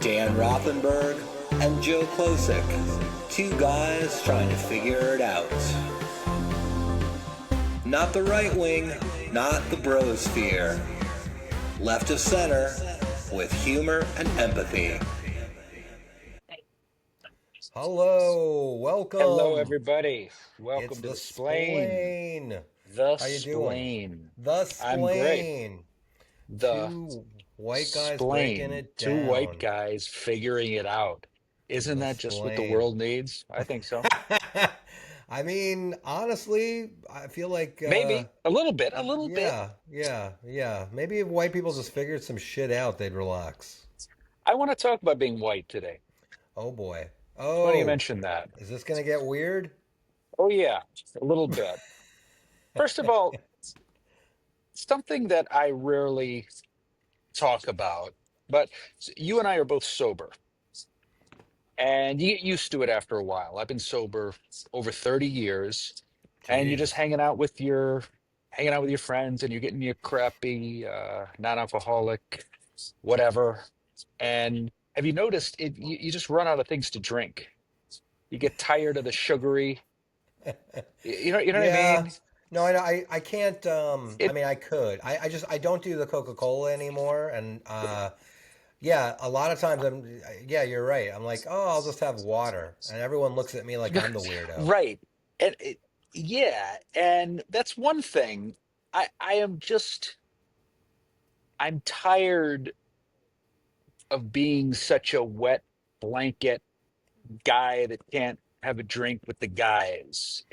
Dan Rothenberg and Joe Klosick, two guys trying to figure it out. Not the right wing, not the brosphere. Left of center, with humor and empathy. Hello, Hello, welcome. everybody. It's Welcome to the the Splain. Splain. The How you doing? Splain. The I'm great. Splain. The Two white guys breaking Splain. it Two white down. guys figuring it out. Isn't The that just what the Splain. world needs? I think so. I mean, honestly, I feel like, Maybe a little bit, a little bit. yeah. Maybe if white people just figured some shit out, they'd relax. I want to talk about being white today. Oh boy. It's funny you Oh, mentioned that. is this gonna get weird? Oh, yeah, a little bit. First of all, something that I rarely talk about, but you and I are both sober. And you get used to it after a while. I've been sober over 30 years, and you're just Jeez. hanging out with your friends, and you're getting your crappy non-alcoholic whatever. And have you noticed you just run out of things to drink. You get tired of the sugary. You know what I Yeah. mean? No, I can't I It mean I could. I don't do the Coca-Cola anymore and yeah, a lot of times yeah, you're right. I'm like, "Oh, I'll just have water." And everyone looks at me like I'm the weirdo. right. And yeah, and that's one thing. I am just I'm tired of being such a wet blanket guy that can't have a drink with the guys.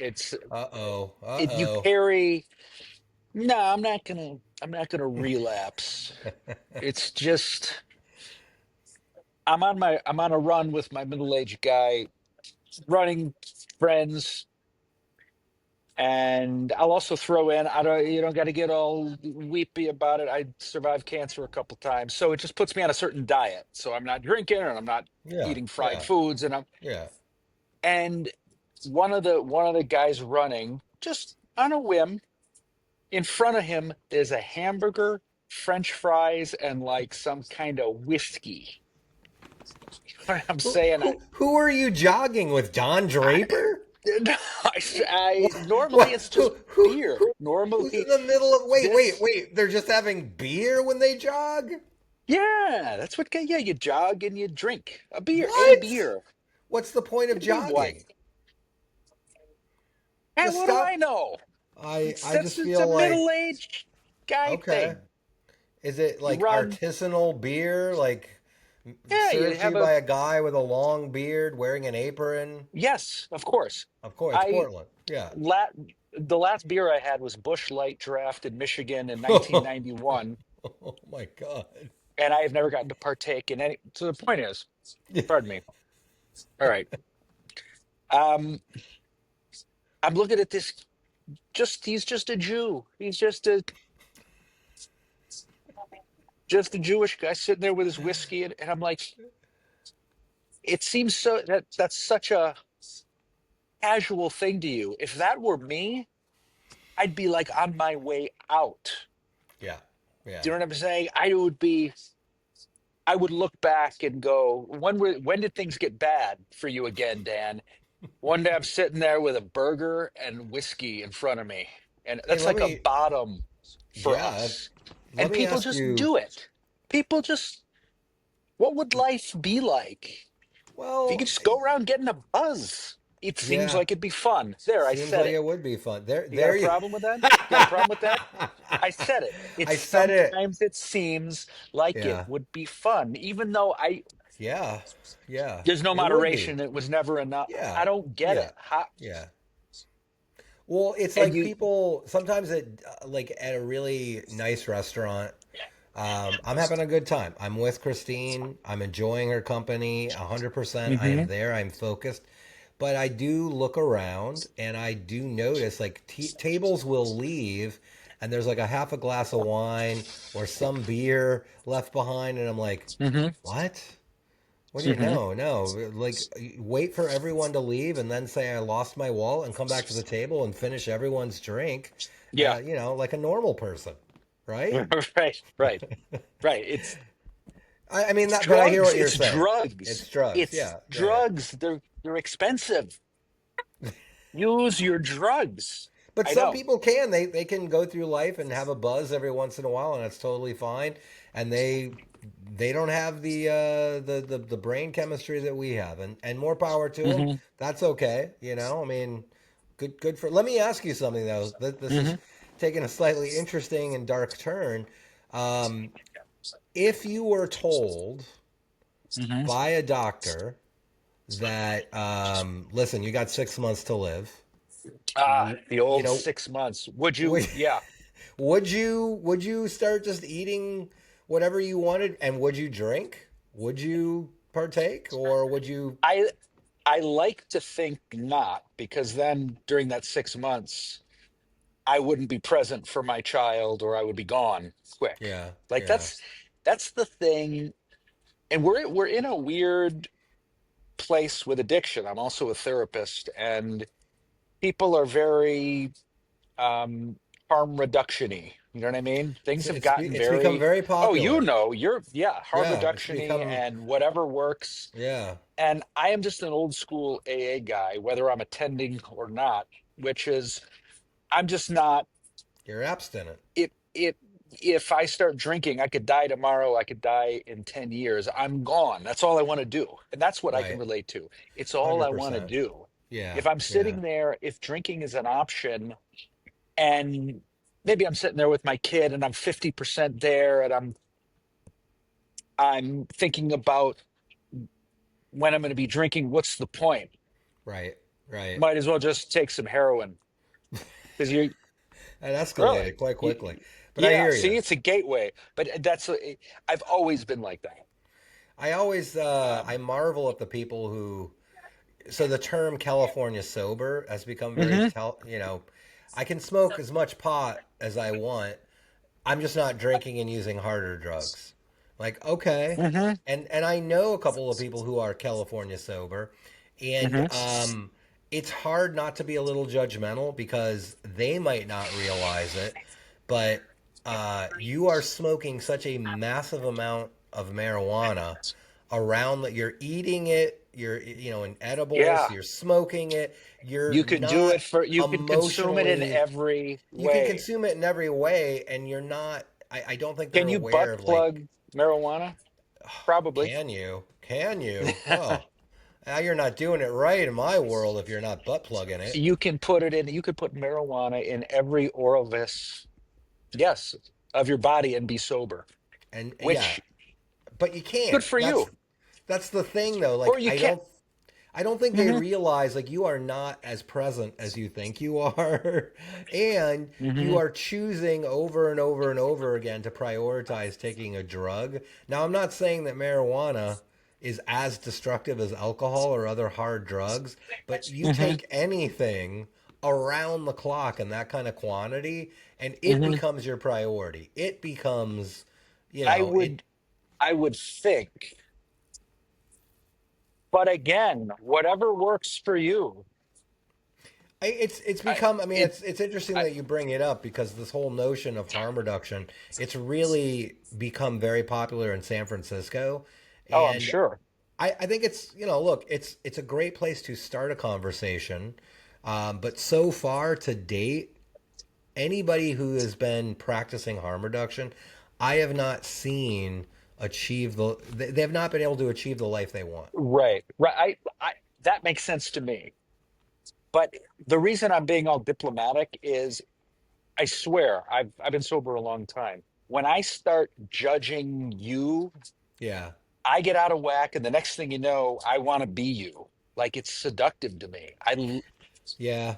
Uh-oh. You Uh-oh. carry. No, I'm not gonna relapse. It's just I'm on a run with my middle-aged guy, running friends, and I'll also throw in, I don't you don't got to get all weepy about it. I survived cancer a couple times, so it just puts me on a certain diet. So I'm not drinking and I'm not Yeah. eating fried Yeah. foods, and I'm Yeah. and one of the guys running just on a whim, in front of him there's a hamburger, french fries, and like some kind of whiskey. What I'm saying, Who are you jogging with, Don I, Draper? normally What? it's just beer. Who's in Normally the middle of this, wait. They're just having beer when they jog? yeah, that's what. Yeah, you jog and you drink a What? beer. What's the point of What do you mean jogging? what? Hey, Just what do I stop. know? I just It's a feel like middle-aged guy okay. thing. Is it You like run, artisanal beer, like yeah, you served to have you by a guy with a long beard wearing an apron? yes, of course. Of course, it's I Portland. Yeah. la The last beer I had was Busch Light Draft in Michigan in Oh 1991, my God. and I have never gotten to partake in any. So the point is, pardon me. All right. Um, I'm looking at this. He's just a Jew. He's just a Jewish guy sitting there with his whiskey, and I'm like, it seems so that's such a casual thing to you. If that were me, I'd be like on my way out. Yeah. Yeah. Do you know what I'm saying? I would look back and go, when did things get bad for you again, Dan? One day I'm sitting there with a burger and whiskey in front of me, and Hey, that's like a bottom for yeah, us. let And me people ask just you. do it. People just, what would life be like if you Well, could just go around getting a buzz? It seems yeah, like it'd be fun. There, I seems said like it. it would be fun. You got a There you. problem with that? You got a problem with that? I said it. It's I said it. sometimes it seems like it Yeah. would be fun, even though Yeah. Yeah. there's no It would be. moderation. It was never enough. I Yeah. don't get Yeah. it. How, Yeah. Well, it's and like you, people sometimes like at a really nice restaurant. I'm having a good time. I'm with Christine. I'm enjoying her company 100%. I am hmm there. I'm focused. But I do look around and I do notice like tables will leave and there's like a half a glass of wine or some beer left behind. And I'm like, hmm what? What do you hmm know? No, like wait for everyone to leave and then say I lost my wallet and come back to the table and finish everyone's drink, yeah, like a normal person, right? right, right, right. It's I mean It's that, but I hear drugs. what you're It's saying. drugs. It's drugs. It's Yeah, yeah, yeah. drugs. They're expensive. Use your drugs. But I some know. people can. They can go through life and have a buzz every once in a while, and that's totally fine. And they don't have the brain chemistry that we have, and more power to them. Hmm. That's okay. You know, I mean, good for. Let me ask you something though. This is Hmm. taking a slightly interesting and dark turn. Um, if you were told Hmm. by a doctor that listen, you got 6 months to live. Ah, the You old know, 6 months. Would you? would Yeah. would you start just eating whatever you wanted, and would you drink? Would you partake, or would you? I I like to think not, because then during that 6 months, I wouldn't be present for my child, or I would be gone quick. Yeah, Like yeah. that's the thing. And we're in a weird place with addiction. I'm also a therapist, and people are very um harm reduction-y. You know what I mean? Things have gotten It's become very, very oh, popular. you're, yeah, harm Yeah, it's reduction-y become and whatever works. yeah. And I am just an old school AA guy, whether I'm attending or not, which is I'm just not. You're abstinent, It if I start drinking, I could die tomorrow, I could die in 10 years. I'm gone. That's all I want to do. And that's what I can right? relate to. It's all I want to 100%. do. Yeah, If I'm yeah. sitting there, if drinking is an option, and maybe I'm sitting there with my kid and I'm 50% there, and I'm thinking about when I'm going to be drinking, what's the point? Right, right. Might as well just take some heroin, because you That really, escalated quite quickly, but I yeah. hear you. See, it's a gateway, but I've always been like that. I always I Um, marvel at the people who so the term California sober has become very hmm. I can smoke as much pot as I want. I'm just not drinking and using harder drugs. Like, okay. Hmm. And I know a couple of people who are California sober, and Hmm. it's hard not to be a little judgmental because they might not realize it, but you are smoking such a massive amount of marijuana around that you're eating it, you're in edibles, Yeah, you're smoking it, you're you could do not it for, you could consume it in emotionally every you can way. consume it in every way, and you're not I don't think they're Can you aware butt of like, plug marijuana? Probably. can you oh, now you're not doing it right in my world if you're not butt plugging it. You can put it in, you could put marijuana in every orifice, yes, of your body and be sober, And yeah, which but you good can't. for That's you. that's the thing though, Or like you I can't. don't I don't think they Hmm. realize like you are not as present as you think you are. And you Hmm. are choosing over and over and over again to prioritize taking a drug. Now, I'm not saying that marijuana is as destructive as alcohol or other hard drugs, but you Hmm. take anything around the clock in that kind of quantity and it Hmm. becomes your priority. It becomes, I it would, I would think, but again, whatever works for you. it's I become. I mean, it it's interesting I that you bring it up because this whole notion of harm reduction, it's really become very popular in San Francisco, Oh, I'm and sure. I think it's look, it's a great place to start a conversation, but so far to date, anybody who has been practicing harm reduction, I have not seen achieve they have not been able to achieve the life they want. Right. Right. I that makes sense to me. But the reason I'm being all diplomatic is, I swear, I've been sober a long time. When I start judging you, Yeah, I get out of whack, and the next thing you know, I want to be you. Like, it's seductive to me. yeah.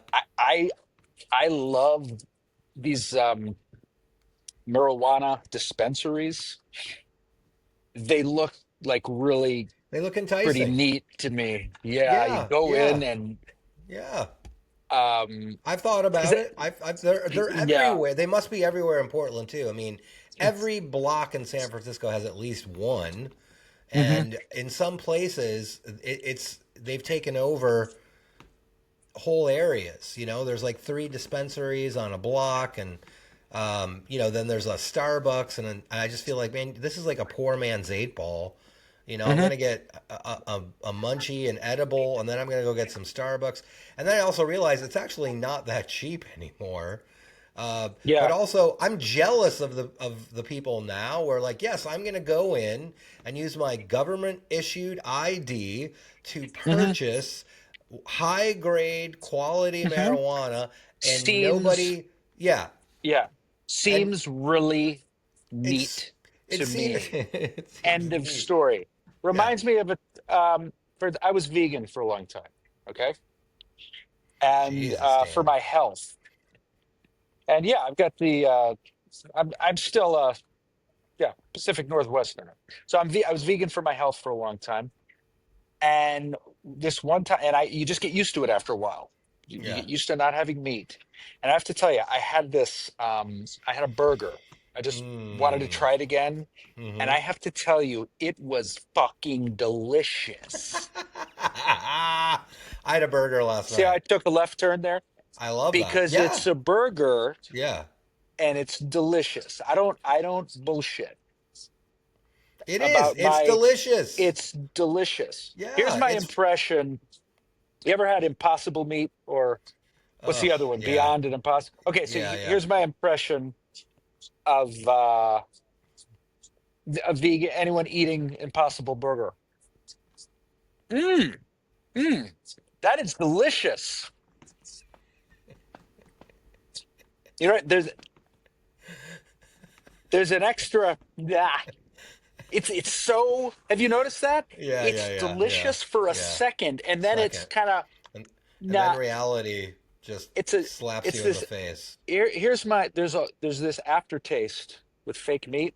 I love these marijuana dispensaries. They look like really They look pretty enticing. neat to me. Yeah, you Yeah, go yeah, in and yeah. um, I've thought is about it? it. They're Yeah. everywhere. They must be everywhere in Portland too. I mean, every block in San Francisco has at least one, Hmm. and in some places, it's they've taken over whole areas. There's like three dispensaries on a block, and Then there's a Starbucks, and I just feel like, man, this is like a poor man's eight ball. I'm Hmm. gonna get a munchie, an edible, and then I'm gonna go get some Starbucks. And then I also realize it's actually not that cheap anymore. But Yeah. also, I'm jealous of the people now. Where like, yes, I'm gonna go in and use my government issued ID to Hmm. purchase high grade quality Hmm. marijuana, and Seems, nobody, yeah, yeah, and seems really it's neat it to seems me. it seems End of neat. story. Yeah. Reminds me of a I was vegan for a long time, okay? And Jesus, for Dan. my health. And yeah, I've got the I'm still yeah, Pacific Northwesterner. So I was vegan for my health for a long time. And this one time, and you just get used to it after a while. You Yeah. get used to not having meat. And I have to tell you, I had this I had a burger. I just wanted to Mm. try it again. And Mm-hmm. I have to tell you, it was fucking delicious. I had a burger last See how I night. took a left turn there? I love that. Because Yeah. it's a burger Yeah. and it's delicious. I don't bullshit It is. about It's my delicious. it's delicious. Here's Yeah. my It's. impression. You ever had impossible meat or what's Oh, the other one? yeah. Beyond and impossible. Okay, so Yeah. Yeah. here's my impression of a vegan anyone eating impossible burger. Mm, mm, that is delicious. You know, there's an extra yeah. It's so have you noticed that? Yeah. Yeah. It's Yeah. Yeah. delicious for a Yeah. second and then it's Second. kind of And and then not reality just it's a slaps it's you in the this face. here's my there's this aftertaste with fake meat.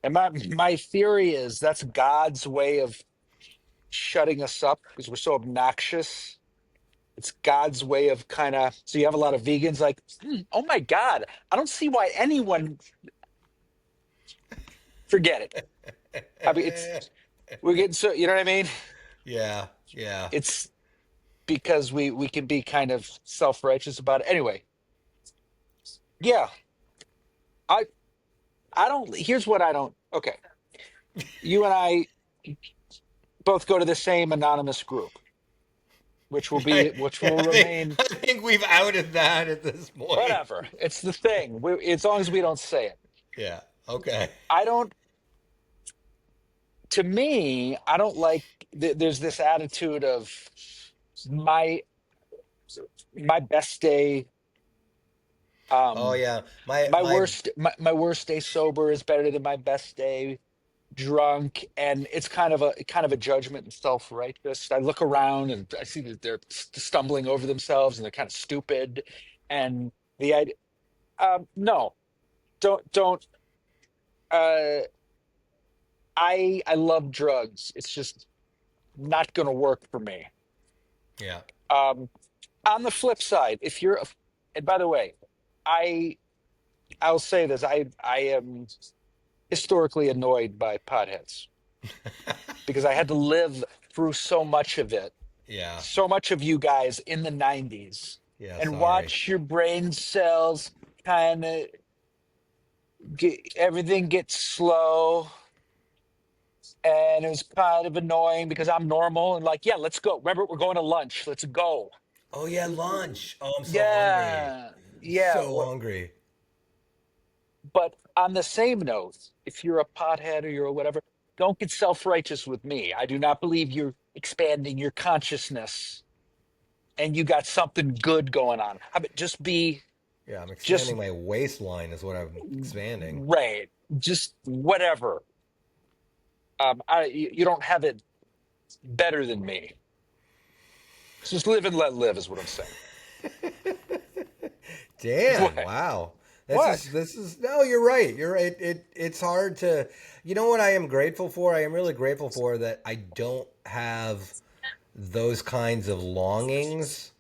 And my theory is that's God's way of shutting us up because we're so obnoxious. It's God's way of kind of so you have a lot of vegans like, oh my God, I don't see why anyone forget it. I mean, it's we're getting so you know what I mean? Yeah. Yeah. It's because we can be kind of self-righteous about it. Anyway, yeah, I I don't here's what I don't okay. You and I both go to the same anonymous group, I, which will I think remain I think we've outed that at this point. whatever. It's the thing. As long as we don't say it. Yeah. Okay. I don't, to me, I don't like, there's this attitude of my, my best day, Oh um, yeah. My my worst day sober is better than my best day drunk. And it's kind of a judgment and self-righteous. I look around and I see that they're stumbling over themselves and they're kind of stupid. And the idea, no, don't, uh, I love drugs. It's just not going to work for me. yeah. Um, on the flip side, if you're, and by the way, I I'll say this: I am historically annoyed by potheads because I had to live through so much of it, Yeah. so much of you guys in the '90s, Yeah. and Sorry. watch your brain cells kind of get everything gets slow. And it was kind of annoying because I'm normal and like, yeah, let's go. Remember, we're going to lunch. Let's go. Oh yeah, lunch. Oh, I'm so hungry. Yeah, yeah. So hungry. But on the same note, if you're a pothead or you're a whatever, don't get self-righteous with me. I do not believe you're expanding your consciousness and you got something good going on. I mean, Yeah, I'm just expanding my waistline is what I'm expanding. right, just whatever. You don't have it better than me. Just live and let live is what I'm saying. Dan, What? wow. What? This is no, you're right. You're right. It's hard to you know what I am grateful for? I am really grateful for that I don't have those kinds of longings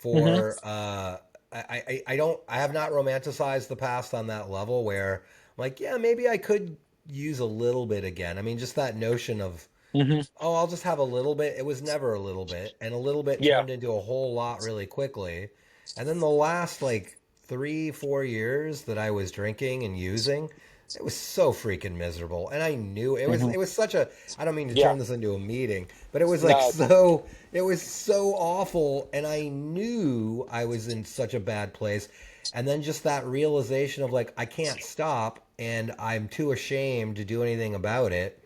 Hmm. for I don't I have not romanticized the past on that level where I'm like, yeah, maybe I could use a little bit again. I mean, just that notion of Hmm. oh, I'll just have a little bit. It was never a little bit, and a little bit Yeah. turned into a whole lot really quickly. And then the last like 3, 4 years that I was drinking and using, it was so freaking miserable. And I knew it was Hmm. it was such a I don't mean to Yeah. turn this into a meeting, but it was like No. so it was so awful and I knew I was in such a bad place. And then just that realization of like I can't stop and I'm too ashamed to do anything about it.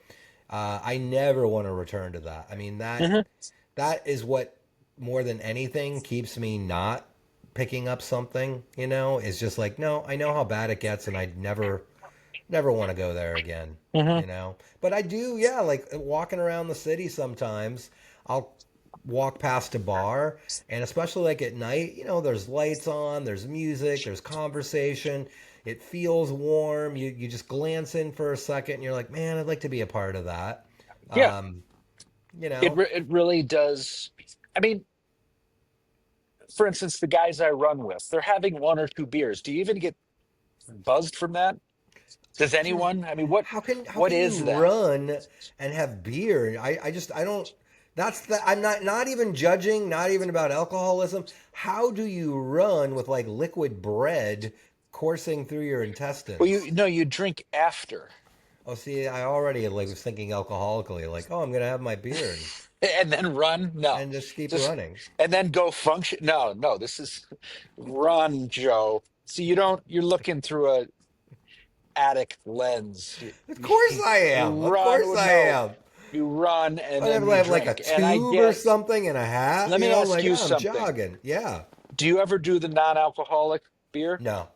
I never want to return to that. I mean Hmm. that is what more than anything keeps me not picking up something, is just like, no, I know how bad it gets and I'd never want to go there Hmm. again. But I do, yeah, like walking around the city sometimes, I'll walk past a bar and especially like at night, there's lights on, there's music, there's conversation. It feels warm. You just glance in for a second and you're like, man, I'd like to be a part of that. Yeah. Um, you know, It really does. I mean, for instance, the guys I run with, they're having one or two beers. Do you even get buzzed from that? Does dude, anyone? I mean, how what can you is that? run and have beer? I don't. That's the. I'm not even judging. Not even about alcoholism. How do you run with like liquid bread coursing through your Well, intestines? you drink after. Oh, see, I already like was thinking alcoholically, like, oh, I'm gonna have my beer And then run? No. and just keep Just running. and then go function. No, no, this is run, Joe. So you don't you're looking through a addict lens. Of course I You am. Of run, course well, I no. am. You run and I then have you like a drink. And I tube or get, something and a hat, let me ask like, you oh, I'm something. jogging. Yeah. Do you ever do the non-alcoholic beer? No,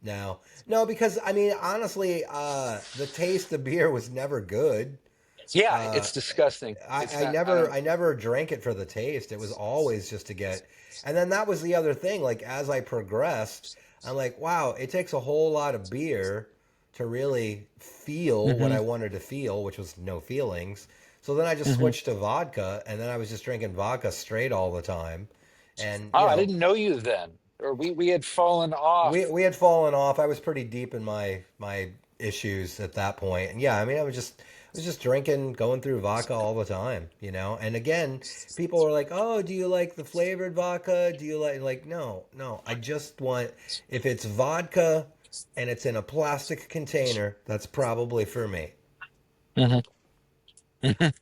no, no, because I mean, honestly, the taste of beer was never good. Yeah, Uh, it's disgusting. I, It's I not, never, I never drank it for the taste. It was always just to get, and then that was the other thing. Like as I progressed, I'm like, wow, it takes a whole lot of beer to really feel what hmm I wanted to feel, which was no feelings. So then I just hmm switched to vodka, and then I was just drinking vodka straight all the time, and Oh, I didn't know you then. Or we had fallen we off. we had fallen off. I was pretty deep in my issues at that point, and yeah, I mean, I was just drinking, going through vodka all the time. And again, people were like, "Oh, do you like the flavored vodka? Do you like?" No, no. I just want if it's vodka and it's in a plastic container, that's probably for me. Hmm.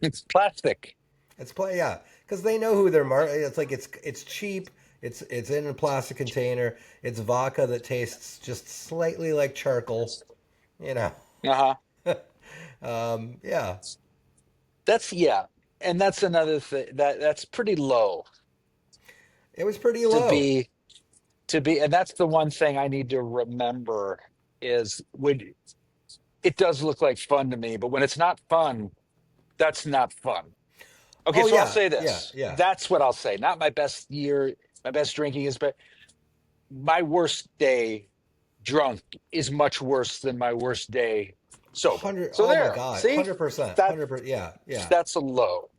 It's plastic. Yeah, because they know who they're It's like it's cheap. It's in a plastic container. It's vodka that tastes just slightly like charcoal. You know. Uh-huh. Yeah, That's yeah. And that's another thing that's pretty low it was pretty to low. be and that's the one thing I need to remember is when it does look like fun to me, but when it's not fun, that's not fun. Okay, Oh so I'll yeah, say yeah, this. yeah. That's what I'll say. Not my best year, my best drinking is, but my worst day drunk is much worse than my worst day sober. 100. So Oh my there, God, see, 100%, that 100%. Yeah, yeah. that's a low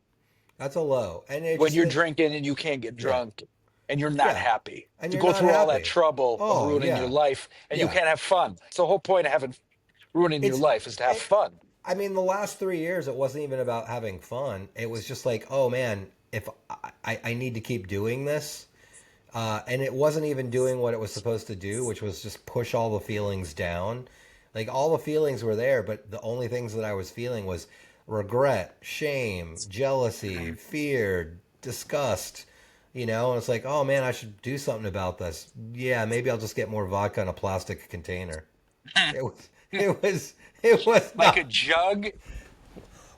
That's a low, and it when just you're drinking and you can't get yeah, drunk and you're not yeah, happy and to you're go not through all that happy. trouble of Oh ruining your yeah, life and you yeah. can't have fun. It's the whole point of having ruining your It's. life is to have I, fun. I mean, the last 3 years, it wasn't even about having fun. It was just like, oh man, if I need to keep doing this. And it wasn't even doing what it was supposed to do, which was just push all the feelings down. Like all the feelings were there, but the only things that I was feeling was regret, shame, jealousy, fear, disgust. And it's like, oh man, I should do something about this. Yeah, maybe I'll just get more vodka in a plastic container. It was, it was Like a not. jug.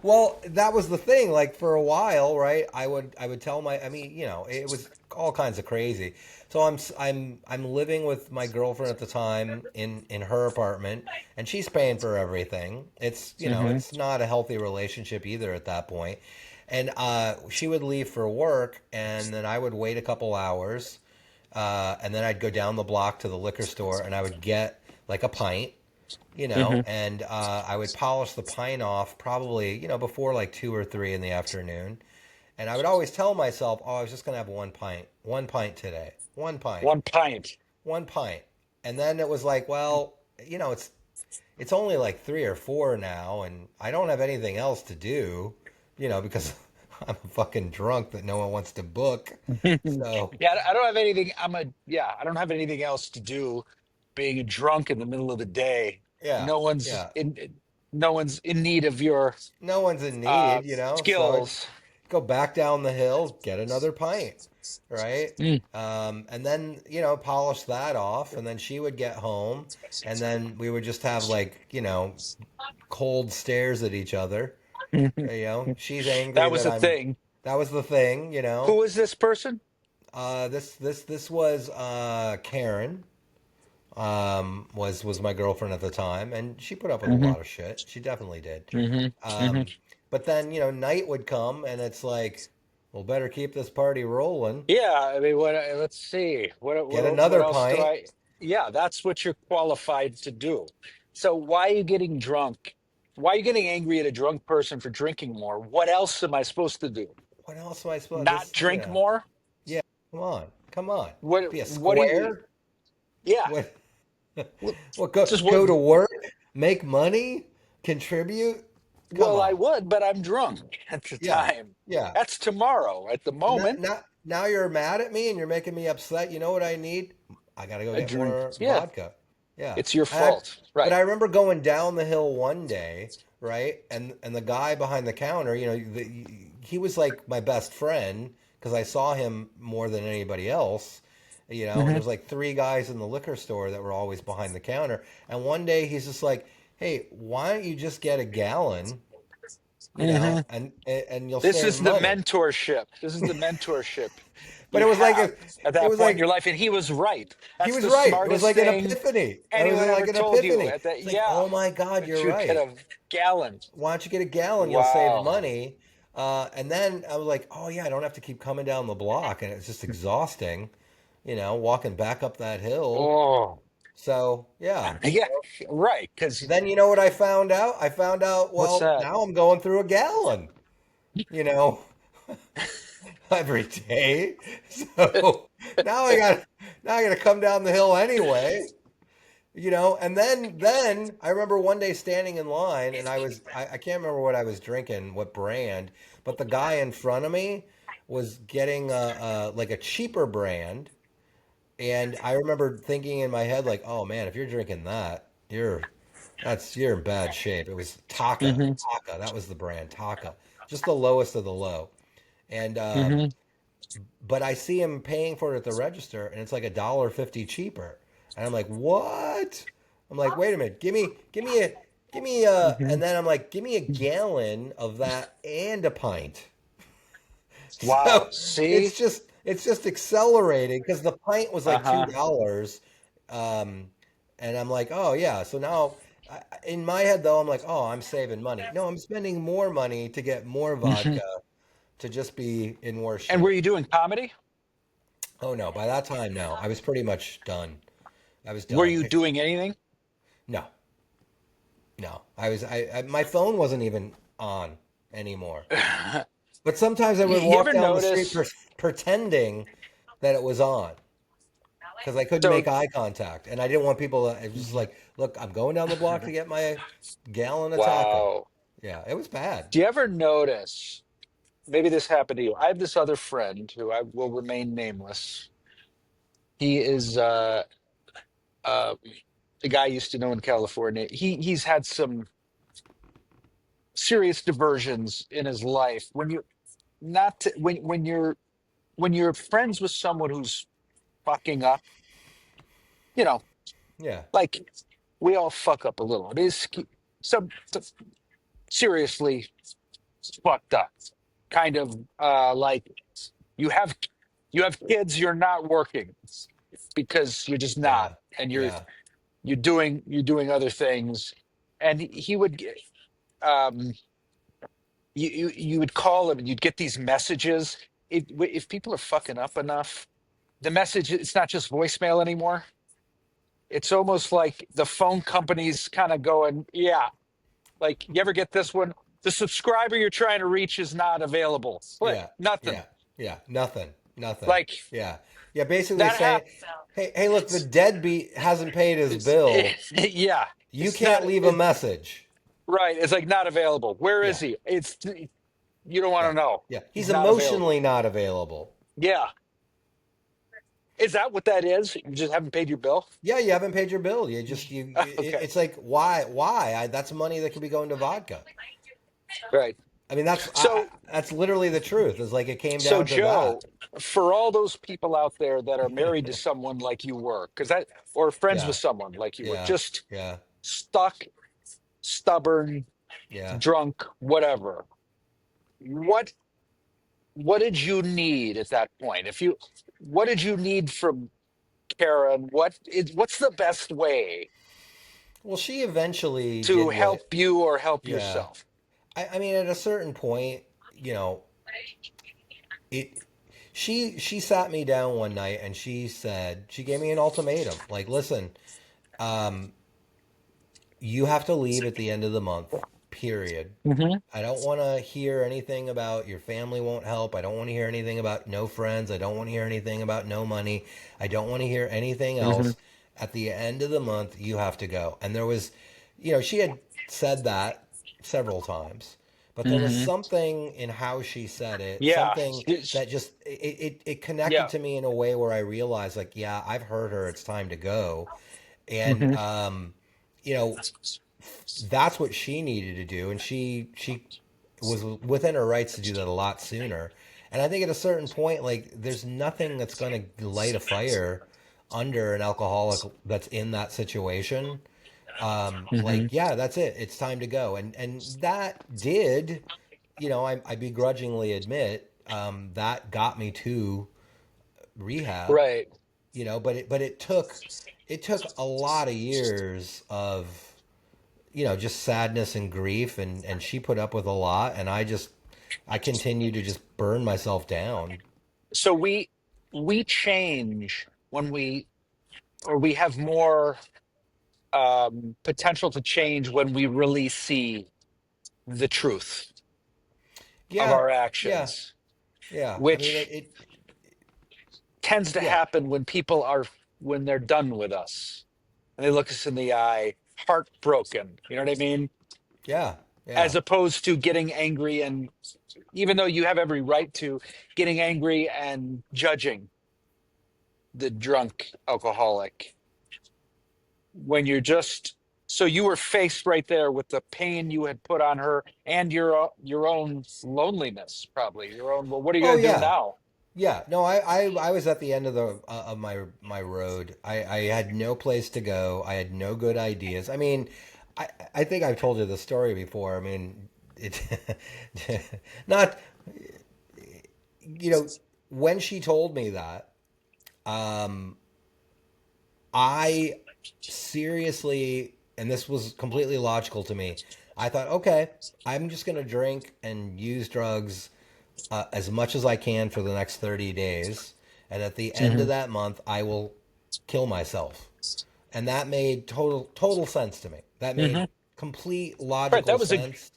Well, that was the thing. Like for a while, right? I would tell I mean, it was all kinds of crazy. So I'm living with my girlfriend at the time in her apartment, and she's paying for everything. Hmm. It's not a healthy relationship either at that point. And she would leave for work, and then I would wait a couple hours, and then I'd go down the block to the liquor store, and I would get like a pint, Hmm. and I would polish the pint off probably, before like 2 or 3 in the afternoon. And I would always tell myself, oh, I was just going to have one pint today, One pint. one pint. And then it was like, well, it's only like 3 or 4 now, and I don't have anything else to do, because I'm fucking drunk that no one wants to book. So Yeah, I don't have anything. I don't have anything else to do. being drunk in the middle of the day. Yeah, No one's yeah. in no one's in need of your No one's in need, so I'd skills. go back down the hill, get another pint, right? Mm. And then, polish that off. And then she would get home. And then we would just have like, cold stares at each other. She's angry That was that the I'm, thing. that was the thing. Who is this person? This was Karen. Was my girlfriend at the time, and she put up with a Hmm. lot of shit. She definitely did. Hmm. Hmm. But then night would come, and it's like, well, better keep this party rolling. Yeah, I mean, what? Let's see. Get What another else do pint. I? Yeah, that's what you're qualified to do. So why are you getting drunk? Why are you getting angry at a drunk person for drinking more? What else am I supposed to do? What else am I supposed? Not This, drink more? yeah. Come on. Be a What do you? square. Yeah, What? well, What? just what? Go to work, make money, contribute. Come Well, I on. would, but I'm drunk at the Yeah, time. yeah. That's tomorrow. At the And that, moment, now you're mad at me and you're making me upset. You know what I need? I gotta go a get drink. more Yeah, vodka. Yeah. it's your And fault. but Right. I remember going down the hill one day, right? And the guy behind the counter, he was like my best friend because I saw him more than anybody else. And Hmm. there's like three guys in the liquor store that were always behind the counter. And one day he's just like, "Hey, why don't you just get a gallon, Hmm. and you'll This save is the money." mentorship. This is the mentorship But you have at it that was point in your like life. And he was right. he That's was the right. It was smartest like an thing epiphany. It was anyone like ever an told you epiphany. at that. It's like, Yeah, oh my God, that you're you get right. a gallon. Why don't you get a gallon? You'll save Wow. money. And then I was like, oh yeah, I don't have to keep coming down the block, and it's just exhausting, walking back up that hill. Oh, So yeah. yeah, right. Because Then you know what I found out? I found out, what's well, that? now I'm going through a gallon, you know, every day. So now I got to come down the hill anyway. And then I remember one day standing in line, and I can't remember what I was drinking, what brand, but the guy in front of me was getting like a cheaper brand, and I remember thinking in my head like, oh man, if you're drinking that, you're in bad shape. It was Hmm. Taka, that was the brand, Taka, just the lowest of the low. And Hmm. but I see him paying for it at the register, and it's like $1.50 cheaper. And I'm like, what? I'm like, wait a minute, give me a, Hmm. and then I'm like, give me a gallon of that and a pint. Wow. So See? it's just accelerating because the pint was like Uh-huh. $2, um, and I'm like, oh yeah. So now, in my head though, I'm like, oh, I'm saving money. No, I'm spending more money to get more Hmm. vodka to just be in worse And were shape. you doing comedy? Oh no, by that time, no. I was pretty much done. I was Were done. you doing anything? No, no. My phone wasn't even on anymore. But sometimes I would You walk ever down the street notice? pretending that it was on because I couldn't So, make eye contact, and I didn't want people to. It was just like, look, I'm going down the block to get my gallon of taco. wow. Yeah, it was bad. Do you ever notice? Maybe this happened to you. I have this other friend who I will remain nameless. He is uh, a guy I used to know in California. He's had some serious diversions in his life. When you not to, when you're friends with someone who's fucking up, you know, Yeah, like we all fuck up a little. It is some seriously fucked up. Kind of like you have you have kids, you're not working because you're just not, yeah, and yeah, you're doing other things. And he would um you would call him and you'd get these messages. If people are fucking up enough, the message, it's not just voicemail anymore. It's almost like the phone companies kind of going, yeah, like you ever get this one? The subscriber you're trying to reach is not available. Click yeah, nothing. yeah, yeah. Nothing, nothing. Like Yeah, yeah. Basically that saying, happened. hey, look, the deadbeat hasn't paid his bill. Yeah, You it's not can't leave a message. right. It's like not available. Where is Yeah, he? It's you don't want yeah, to know. yeah. He's He's not available. emotionally not available. Yeah, Is that what that is? You just haven't paid your bill? Yeah, you haven't paid your bill. You just Okay. it's like why? That's money that could be going to vodka. Right. I mean, So, that's literally the truth. It's like it came so down to that. Joe, for all those people out there that are married to someone like you were, because that, or friends with Yeah, someone like you were, yeah, just yeah, stuck, stubborn, yeah. drunk, whatever. What what did you need at that point? What did you need from Karen? What's the best way Well, she eventually to did help what. you or help Yeah, yourself? I mean, at a certain point, you know, it. She sat me down one night and she gave me an ultimatum. Like, listen, um, you have to leave at the end of the month. Period. Hmm. I don't want to hear anything about your family won't help. I don't want to hear anything about no friends. I don't want to hear anything about no money. I don't want to hear anything Hmm. else. At the end of the month, you have to go. And there was, she had said that several times, but there was Hmm. something in how she said it, Yeah. something that just, it connected Yeah. to me in a way where I realized, like, yeah, I've heard her. It's time to go. And, Hmm. you know, that's what she needed to do, and she was within her rights to do that a lot sooner. And I think at a certain point, like, there's nothing that's going to light a fire under an alcoholic that's in that situation. Hmm. Like, yeah, that's it. It's time to go. And that did, I begrudgingly admit, that got me to rehab. Right. But it took a lot of years of just sadness and grief, and she put up with a lot, and I continue to just burn myself down. So we change when we have more potential to change when we really see the truth of Yeah, our yeah, actions, yeah. I mean, which tends to yeah, happen when they're done with us and they look us in the eye, heartbroken. You know what I mean? yeah, As yeah. opposed to getting angry and, even though you have every right to, getting angry and judging the drunk alcoholic when you're just, so you were faced right there with the pain you had put on her and your own loneliness, probably your own, well, what are you Oh going to do yeah, now? yeah. No, I was at the end of the of my road. I had no place to go. I had no good ideas. I mean, I think I've told you the story before. I mean, it not when she told me that. Um, I seriously, and this was completely logical to me, I thought, okay, I'm just going to drink and use drugs as much as I can for the next 30 days. And at the end of Hmm. that month, I will kill myself. And that made total sense to me. That made Hmm. complete Right, logical sense.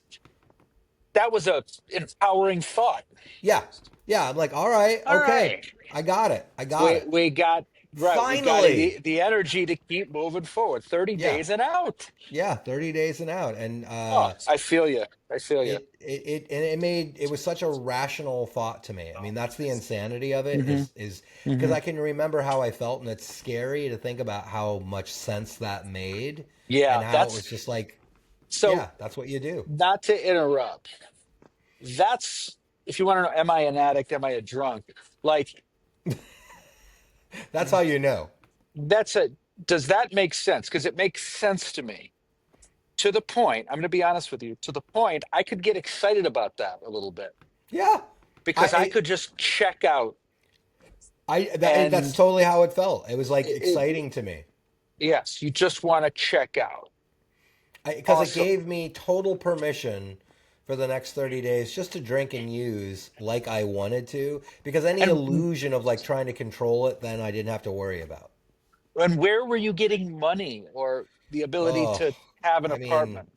that was a empowering thought. Yeah. Yeah. I'm like, all right, All okay. right, I got it. I got we it. we got right, we got Finally. the energy to keep moving forward. 30 Yeah. days and out. Yeah. 30 days and out. And Oh, I feel you, I feel you. it was such a rational thought to me. I mean, that's the insanity of it, Hmm. is because Hmm. I can remember how I felt, and it's scary to think about how much sense that made, and Yeah, how it that's was just like, so, yeah, that's what you do. not to interrupt, that's, if you want to know, am I an addict, am I a drunk, like, That's how you know. that's a, does that make sense? Because it makes sense to me, to the point, I'm going to be honest with you, to the point I could get excited about that a little bit, Yeah, because I I could just check out. that's And totally how it felt. It was like it, exciting to me yes, you just want to check out. because it Awesome. gave me total permission for the next 30 days just to drink and use like I wanted to, because any and illusion of like trying to control it, then I didn't have to worry about. and where were you getting money or the ability Oh, to have an I mean, apartment?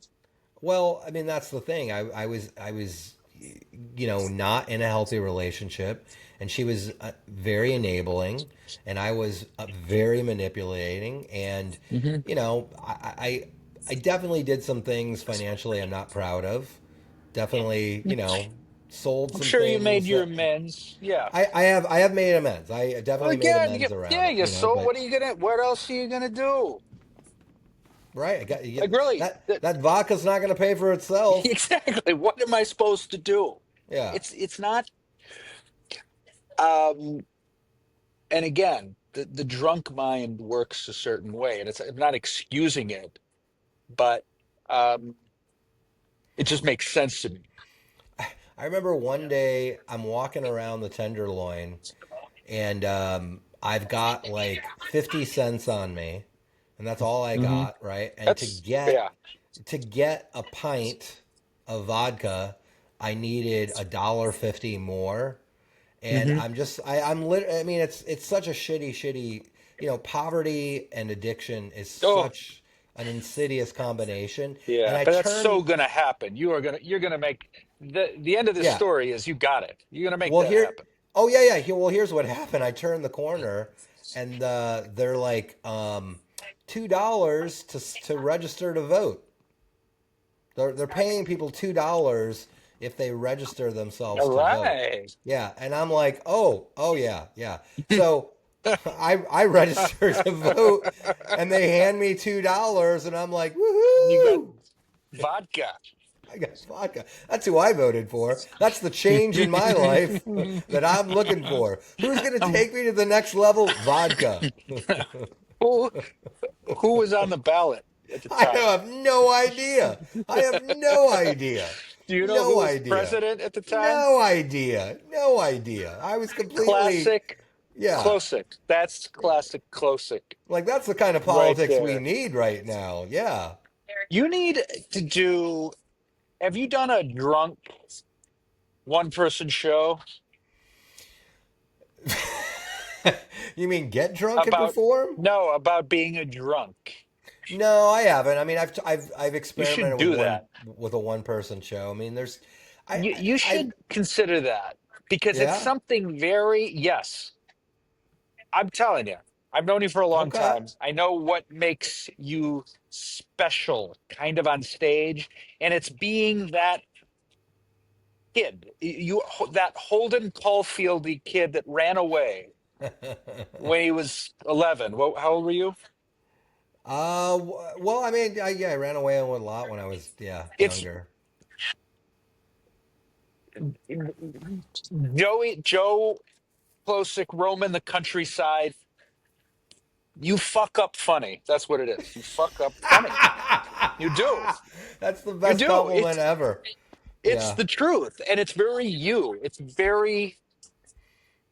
well, I mean that's the thing. I was, not in a healthy relationship, and she was very enabling, and I was very manipulating, and Hmm. I definitely did some things financially I'm not proud of. Definitely, sold I'm some sure you made things your that amends. Yeah. I have made amends. I Well, definitely made again, amends around yeah, it, you sold. but What are you gonna? What else are you gonna do? right, I got Like, really? that vodka's not going to pay for itself. Exactly. What am I supposed to do? Yeah. It's not. Um, and again, the drunk mind works a certain way, and I'm not excusing it, but um, it just makes sense to me. I remember one day I'm walking around the Tenderloin and I've got like 50 cents on me and that's all I Hmm. got, right? And to That's get yeah. to get a pint of vodka, I needed $1.50 more. And Hmm. I mean it's such a shitty, poverty and addiction is Oh, such an insidious combination. And yeah. I But that's so turned gonna happen. You're gonna make the end of this yeah. story is you got it. You're gonna make Well, that here, happen. oh yeah, yeah. Well, here's what happened. I turned the corner, and they're like $2 to register to vote. They're paying people $2 if they register themselves All to vote. right. Yeah, and I'm like, oh yeah, yeah. So I registered to vote, and they hand me $2, and I'm like, You got woohoo! vodka. I got vodka. That's who I voted for. That's the change in my life that I'm looking for. Who's going to take me to the next level? Vodka. who who was on the ballot at the I time? have no idea. I have no idea. Do you know who No was idea. president at the time? No idea. No idea. I was completely, Classic yeah. Klosick. That's classic Klosick Like, that's the kind of right politics we there. need right now. Yeah. You need to do. Have you done a drunk one person show You mean get drunk and about perform? no about being a drunk? No, I haven't. I mean, I've You should experimented with do that. a one person show. I mean, You I should consider that because it's yeah. something very yes. I'm telling you, I've known you for a long Okay. time. I know what makes you special, kind of on stage, and it's being that kid, that Holden Caulfieldy kid that ran away when he was 11. How old were you? Well, I mean, yeah, I ran away a lot when I was It's younger. Joe Klosick roaming the countryside. You fuck up funny. That's what it is. You fuck up funny. You do. That's the You best do. compliment ever. It's Yeah. the truth, and it's very you.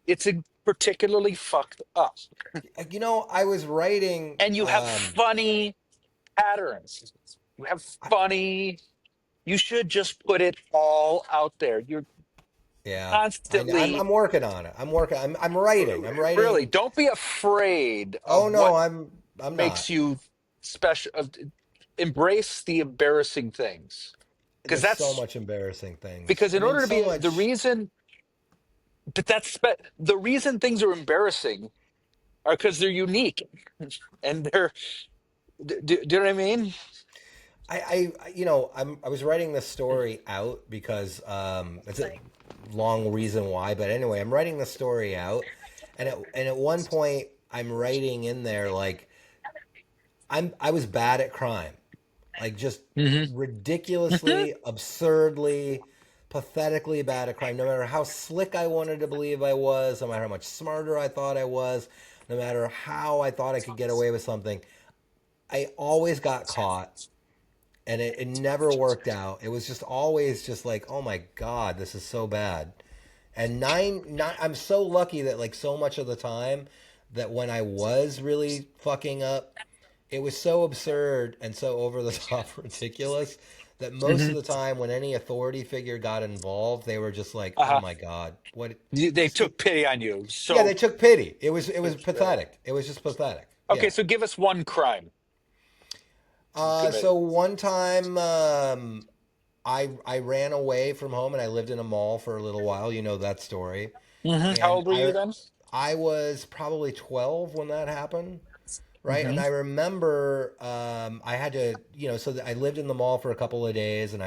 It's a particularly fucked up, I was writing and you have funny patterns. You have funny. You should just put it all out there. You're yeah. I'm constantly working on it. I'm writing. I'm really writing. don't be afraid Oh of no, what I'm not. makes you special. Embrace the embarrassing things because There's so that's much embarrassing things. because I in mean, order to so be the much. reason, but the reason things are embarrassing are because they're unique and they're. Do you know what I mean? I was writing this story out because it's a long reason why, but anyway, I'm writing the story out, and at one point I'm writing in there like I was bad at crime, like just Hmm. ridiculously, absurdly, pathetically bad at crime. No matter how slick I wanted to believe I was, no matter how much smarter I thought I was, no matter how I thought I could get away with something, I always got caught and it never worked out. It was just always just like, oh my god, this is so bad. And I'm so lucky that like so much of the time that when I was really fucking up, it was so absurd and so over the top ridiculous that most Hmm. of the time when any authority figure got involved, they were just like, oh Uh-huh. my god, what? They Just took pity on you. yeah, they So took pity. It was yeah. pathetic. It was just pathetic. Okay, Yeah. so give us one crime you So committed. one time, I ran away from home and I lived in a mall for a little while. You know that story. Hmm. How And old were you then? I was probably 12 when that happened, right? And Hmm. I remember I had to, so I lived in the mall for a couple of days and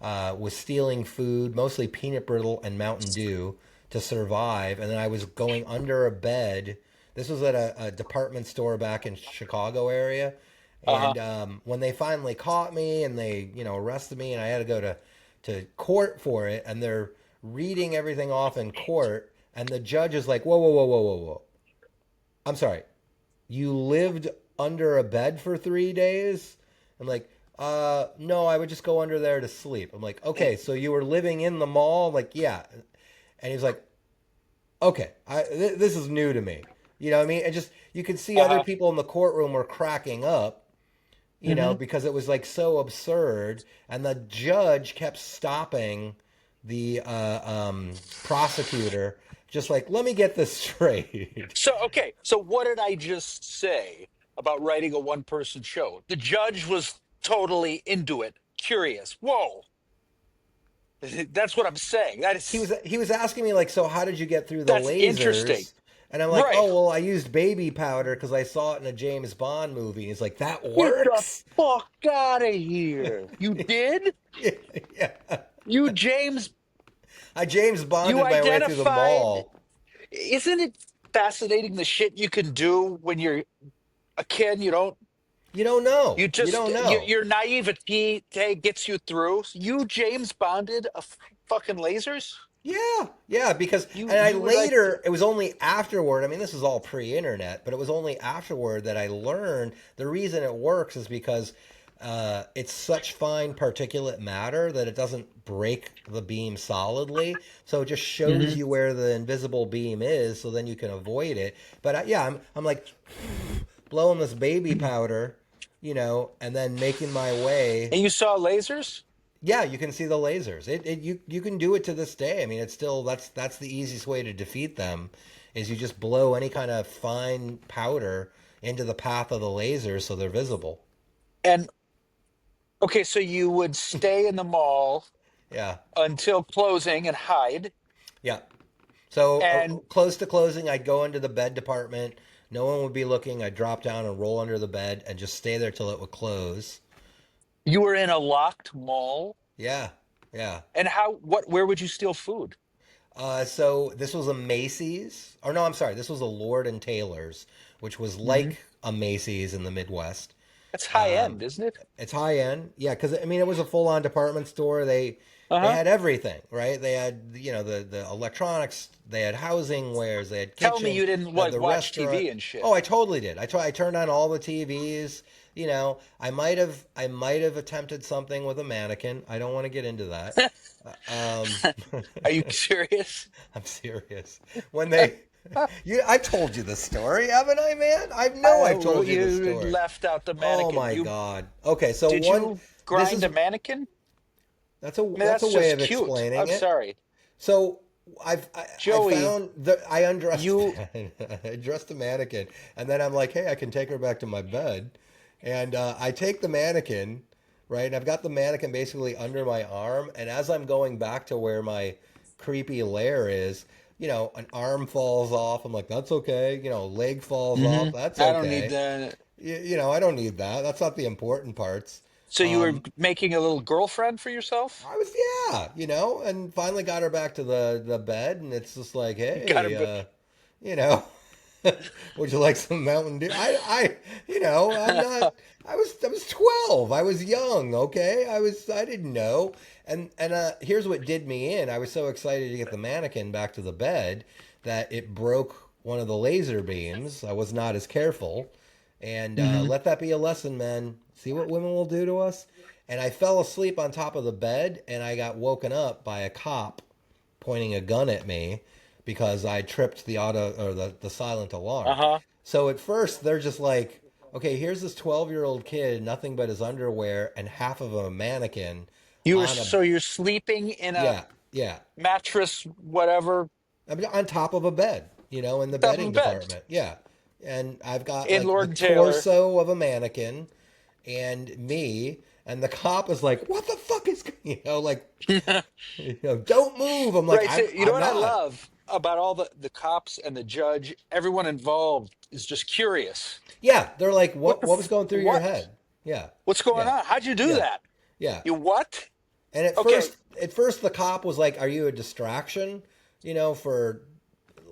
was stealing food, mostly peanut brittle and Mountain Dew, to survive. And then I was going under a bed. This was at a department store back in Chicago area. Uh-huh. And when they finally caught me and they, arrested me, and I had to go to court for it, and they're reading everything off in court, and the judge is like, "Whoa, whoa, whoa, whoa, whoa, whoa! I'm sorry, you lived under a bed for 3 days?" I'm like, no, I would just go under there to sleep. I'm like, okay, so you were living in the mall? Like, yeah. And he's like, okay, this is new to me. You know what I mean? And just, you could see other Uh-huh. people in the courtroom were cracking up, Hmm. because it was like so absurd. And the judge kept stopping the prosecutor, just like, let me get this straight. So, okay. So, what did I just say about writing a one-person show? The judge was totally into it, curious. Whoa, that's what I'm saying. He was asking me like, so how did you get through the That's interesting, lasers? And I'm like, right? oh well, I used baby powder because I saw it in a James Bond movie. And he's like, that Get the works. fuck out of here! You did? Yeah, You James? I James You Bonded my way through the identified? mall. Isn't it fascinating the shit you can do when you're a kid? You don't. You don't know. You You just don't know. your naivete gets you through. You James Bonded fucking lasers. Yeah, yeah, because You and I you were like, later it was only afterward. I mean, this is all pre-internet, but it was only afterward that I learned the reason it works is because it's such fine particulate matter that it doesn't break the beam solidly. So it just shows Mhm. you where the invisible beam is, so then you can avoid it. But yeah, I'm like blowing this baby powder, and then making my way. And you saw lasers. Yeah, you can see the lasers. You can do it to this day. I mean, it's still that's the easiest way to defeat them, is you just blow any kind of fine powder into the path of the lasers so they're visible. And okay, so you would stay in the mall Yeah, until closing and hide. yeah. So And close to closing, I'd go into the bed department. No one would be looking. I'd drop down and roll under the bed and just stay there till it would close. you were in a locked mall. Yeah, yeah. And where would you steal food? So this was a Macy's, or no, I'm sorry, this was a Lord and Taylor's, which was Hmm. like a Macy's in the Midwest. That's high Um, end, isn't it? it's high end, yeah, because I mean it was a full on department store. They Uh-huh. had everything, right? They had the electronics, they had housing wares, they had Tell me kitchen, you didn't they had the watch restaurant. TV and shit. Oh, I totally did. I turned on all the TVs. I might have attempted something with a mannequin. I don't want to get into that. Are you serious? I'm serious. When they, I've told you the story, haven't I, man? I know I've I, told you the you story. left out the Oh mannequin. my You God. Okay, so did one, you this grind is a mannequin? that's a I mean, that's a that's way just of cute. explaining I'm it. sorry, So I Joey. found that I undressed You I dressed the mannequin, and then I'm like, hey, I can take her back to my bed, and I take the mannequin, right, and I've got the mannequin basically under my arm, and as I'm going back to where my creepy lair is, an arm falls off. I'm like, that's okay. Leg falls hmm off. That's I don't need okay. that. I don't need that. That's not the important parts. So you were Um, making a little girlfriend for yourself? I was, yeah, and finally got her back to the bed, and it's just like, You got hey, to. you know, would you like some Mountain Dew? I'm not. I was 12. I was young. Okay, I didn't know, and here's what did me in. I was so excited to get the mannequin back to the bed that it broke one of the laser beams. I was not as careful, and Hmm. let that be a lesson, men. See what women will do to us. And I fell asleep on top of the bed, and I got woken up by a cop pointing a gun at me because I tripped the auto or the silent alarm. Uh-huh. So at first they're just like, okay, here's this 12-year-old kid, nothing but his underwear and half of a mannequin on a, You're sleeping in a yeah, yeah, mattress, whatever, I mean, on top of a bed, in the top of a bedding bed department. Yeah. And I've got in like the Lord and Taylor. torso of a mannequin and me, and the cop is like, "What the fuck is, like, don't move." I'm like, Right. So you know I'm what I not. love about all the cops and the judge, everyone involved is just curious. Yeah, they're like, What "What was going through your what? head?" Yeah, What's going yeah, on? How'd you do yeah, that? yeah. You what? And Okay, at first the cop was like, "Are you a distraction? For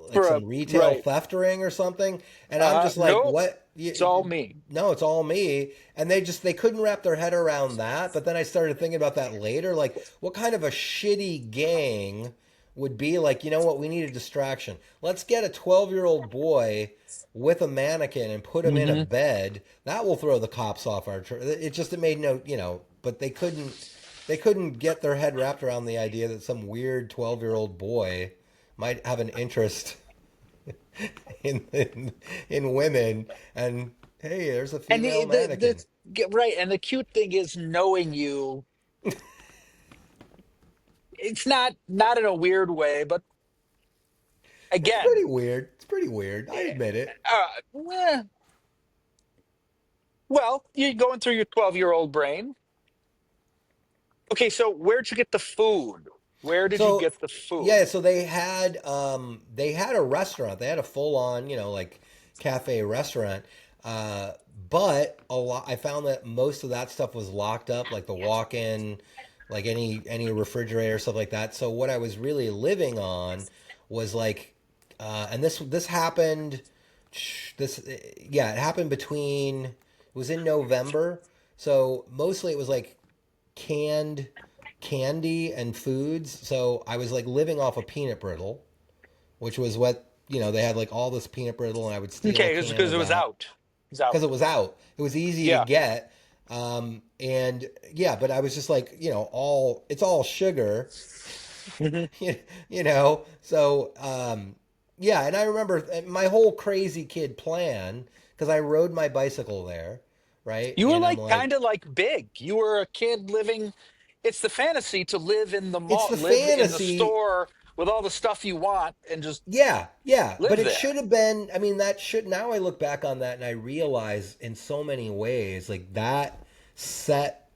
like for a some retail right. theft ring or something?" And I'm just like, Nope. "What? It's all me. No, it's all me." And they couldn't wrap their head around that. But then I started thinking about that later, like what kind of a shitty gang would be like, you know what? We need a distraction. Let's get a 12-year-old boy with a mannequin and put him in a Hmm. bed. That will throw the cops off our. It made no, but they couldn't get their head wrapped around the idea that some weird 12-year-old boy might have an interest in women. And hey, there's a And female mannequin. right, and the cute thing is knowing you. It's not in a weird way, but It's pretty again, weird. It's pretty weird. I admit it. eh, well, you're going through your 12-year-old brain. Okay, so where'd you get the food? Where did you So get the food? yeah, so they had a restaurant. They had a full on, like cafe restaurant. Uh, but a lot I found that most of that stuff was locked up, like the walk-in, like any refrigerator stuff like that. So what I was really living on was like and this happened this yeah, it happened between it was in November. So mostly it was like canned candy and foods. So I was like living off of peanut brittle, which was what, they had like all this peanut brittle, and I would steal a Okay, can because of it was that out. It was out. because it was out. It was easy to Yeah. get. And yeah, but I was just like, it's all sugar, Hmm. So, yeah. And I remember my whole crazy kid plan because I rode my bicycle there, right? You were And I'm like like, kind of like big. You were a kid living. It's the fantasy to live in the it's mall, the live in the fantasy. store with all the stuff you want, and just Yeah, yeah, but live it there. should have been. I mean, that should. Now I look back on that and I realize, in so many ways, like that set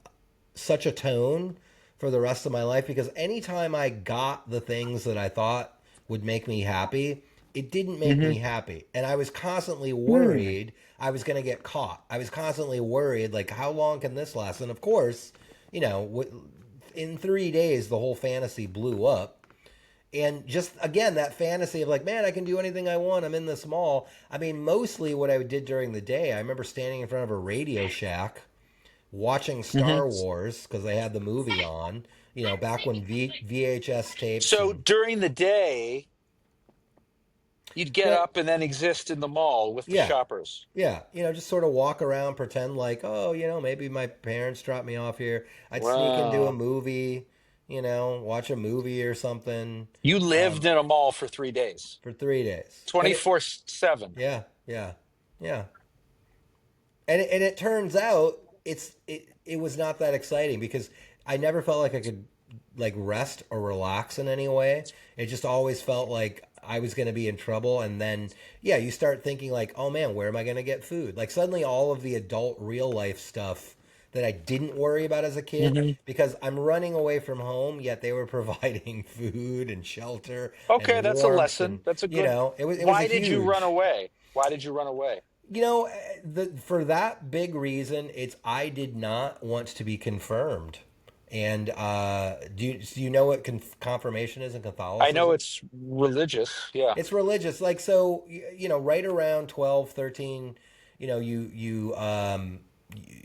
such a tone for the rest of my life. Because anytime I got the things that I thought would make me happy, it didn't make Hmm. me happy, and I was constantly Hmm. worried I was going to get caught. I was constantly worried, like, how long can this last? And of course, in 3 days, the whole fantasy blew up. And just again, that fantasy of like, man, I can do anything I want. I'm in this mall. I mean, mostly what I did during the day, I remember standing in front of a Radio Shack watching Hmm. Star Wars because they had the movie on, back when VHS tapes So and during the day, you'd get yeah, up and then exist in the mall with the yeah, shoppers. yeah, just sort of walk around, pretend like, oh, maybe my parents dropped me off here. I'd sneak into a Wow. movie, watch a movie or something You lived um, in a mall for 3 days, for 3 days. But 24/7. yeah, yeah, yeah. And it turns out it was not that exciting because I never felt like I could like rest or relax in any way. It just always felt like I was going to be in trouble. And then yeah, you start thinking like, oh man, where am I going to get food? Like suddenly all of the adult real life stuff that I didn't worry about as a kid, Hmm. because I'm running away from home, yet they were providing food and shelter and Okay, that's a warmth, and lesson. That's a good. it was a Why did you run huge. away? Why did you run away? For that big reason, it's I did not want to be confirmed. And do you know what confirmation is in I know Catholicism? it's religious. Yeah. It's religious. Like so, right around 12, 13,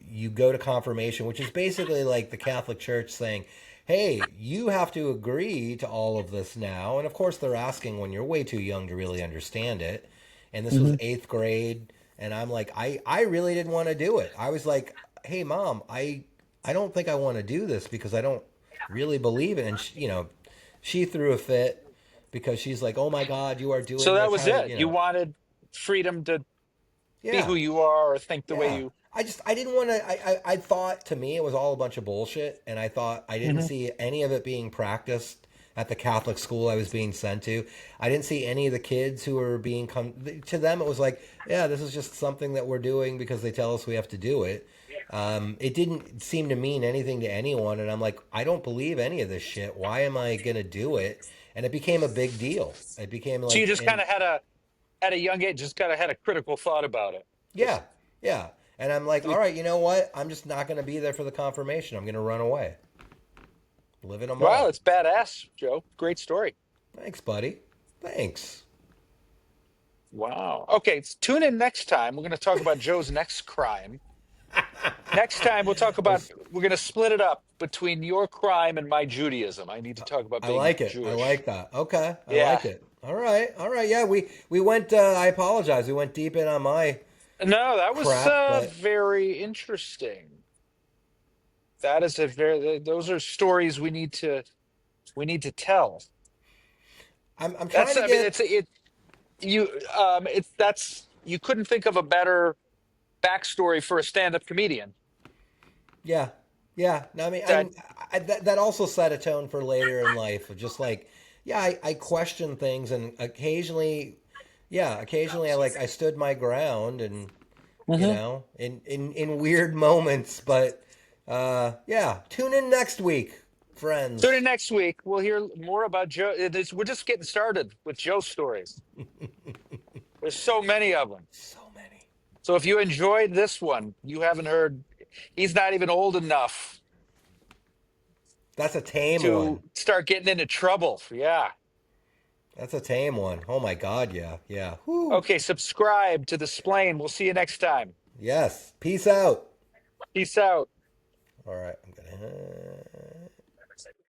you go to confirmation, which is basically like the Catholic Church saying, "Hey, you have to agree to all of this now." And of course, they're asking when you're way too young to really understand it. And this was Hmm. eighth grade, and I'm like, I really didn't want to do it. I was like, "Hey, mom, I don't think I want to do this because I don't really believe it." And she threw a fit because she's like, "Oh my God, you are So doing that this? was How did it. You wanted freedom to be Yeah, who you are or think the way yeah." you. I didn't want to. I thought to me it was all a bunch of bullshit, and I thought I didn't Hmm. see any of it being practiced at the Catholic school I was being sent to. I didn't see any of the kids who were being come to them. It was like, yeah, this is just something that we're doing because they tell us we have to do it. It didn't seem to mean anything to anyone, and I'm like, I don't believe any of this shit. Why am I gonna do it? And it became a big deal. It became So you like, just kind and of had a at a young age, just kind of had a critical thought about it. yeah, Just yeah. And I'm like, all right, you know what? I'm just not going to be there for the confirmation. I'm going to run away. living them Wow, up. it's badass, Joe. Great story. Thanks, buddy. Thanks. Wow. Okay, tune in next time. We're going to talk about Joe's next crime. Next time, we're going to split it up between your crime and my Judaism. I need to talk about I being like it. I Jewish. like that. Okay, I Yeah. like it. All right, all right. Yeah, we went. I apologize. We went deep in on my No, that was crap, but very interesting. That is a very, those are stories we need to tell. I'm trying That's, to I mean, get. you couldn't think of a better backstory for a stand-up comedian. Yeah, yeah. No, I mean, That, that also set a tone for later in life of just like, yeah, I question things, and occasionally, yeah, occasionally I stood my ground, and Mhm. in weird moments, but yeah. Tune in next week, Tune in friends. next week. We'll hear more about Joe. We're just getting started with Joe's stories. There's so many of them. So many. So if you enjoyed this one, you haven't heard, he's not even old enough That's a tame to one. start getting into trouble. Yeah. That's a tame one. Oh my God, yeah, yeah. Whoo. Okay, subscribe to the Splain. We'll see you next time. Yes. Peace out. Peace out. All right, I'm gonna.